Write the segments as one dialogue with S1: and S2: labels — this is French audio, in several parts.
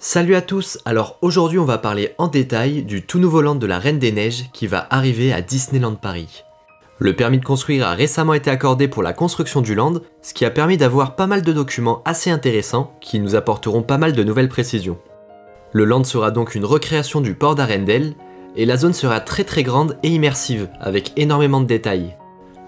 S1: Salut à tous, alors aujourd'hui on va parler en détail du tout nouveau land de la Reine des Neiges qui va arriver à Disneyland Paris. Le permis de construire a récemment été accordé pour la construction du land, ce qui a permis d'avoir pas mal de documents assez intéressants qui nous apporteront pas mal de nouvelles précisions. Le land sera donc une recréation du port d'Arendelle, et la zone sera très grande et immersive, avec énormément de détails.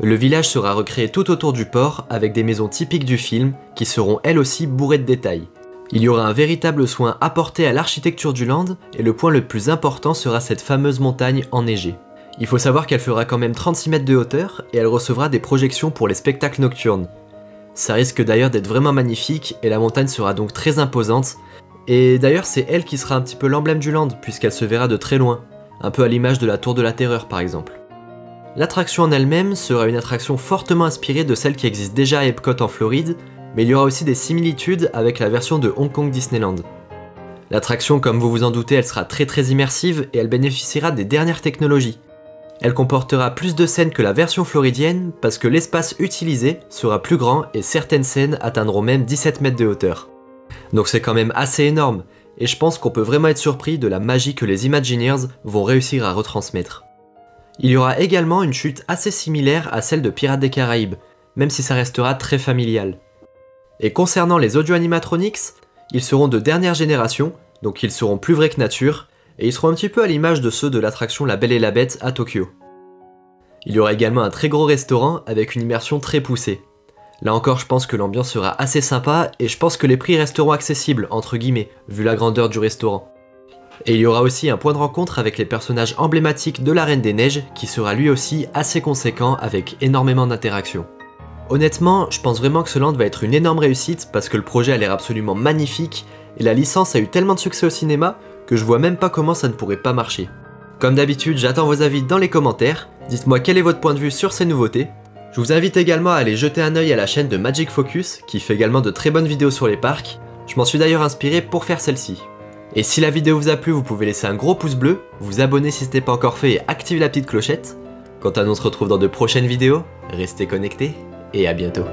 S1: Le village sera recréé tout autour du port avec des maisons typiques du film qui seront elles aussi bourrées de détails. Il y aura un véritable soin apporté à l'architecture du land et le point le plus important sera cette fameuse montagne enneigée. Il faut savoir qu'elle fera quand même 36 mètres de hauteur et elle recevra des projections pour les spectacles nocturnes. Ça risque d'ailleurs d'être vraiment magnifique et la montagne sera donc très imposante. Et d'ailleurs c'est elle qui sera un petit peu l'emblème du land puisqu'elle se verra de très loin, un peu à l'image de la Tour de la Terreur par exemple. L'attraction en elle-même sera une attraction fortement inspirée de celle qui existe déjà à Epcot en Floride, mais il y aura aussi des similitudes avec la version de Hong Kong Disneyland. L'attraction, comme vous vous en doutez, elle sera très immersive et elle bénéficiera des dernières technologies. Elle comportera plus de scènes que la version floridienne parce que l'espace utilisé sera plus grand et certaines scènes atteindront même 17 mètres de hauteur. Donc c'est quand même assez énorme, et je pense qu'on peut vraiment être surpris de la magie que les Imagineers vont réussir à retransmettre. Il y aura également une chute assez similaire à celle de Pirates des Caraïbes, même si ça restera très familial. Et concernant les audio animatronics, ils seront de dernière génération, donc ils seront plus vrais que nature, et ils seront un petit peu à l'image de ceux de l'attraction La Belle et la Bête à Tokyo. Il y aura également un très gros restaurant avec une immersion très poussée. Là encore je pense que l'ambiance sera assez sympa et je pense que les prix resteront accessibles, entre guillemets, vu la grandeur du restaurant. Et il y aura aussi un point de rencontre avec les personnages emblématiques de la Reine des Neiges qui sera lui aussi assez conséquent avec énormément d'interactions. Honnêtement, je pense vraiment que ce land va être une énorme réussite parce que le projet a l'air absolument magnifique et la licence a eu tellement de succès au cinéma que je vois même pas comment ça ne pourrait pas marcher. Comme d'habitude, j'attends vos avis dans les commentaires, dites-moi quel est votre point de vue sur ces nouveautés. Je vous invite également à aller jeter un œil à la chaîne de Magic Focus qui fait également de très bonnes vidéos sur les parcs, je m'en suis d'ailleurs inspiré pour faire celle-ci. Et si la vidéo vous a plu, vous pouvez laisser un gros pouce bleu, vous abonner si ce n'est pas encore fait et activer la petite clochette. Quant à nous, on se retrouve dans de prochaines vidéos, restez connectés et à bientôt.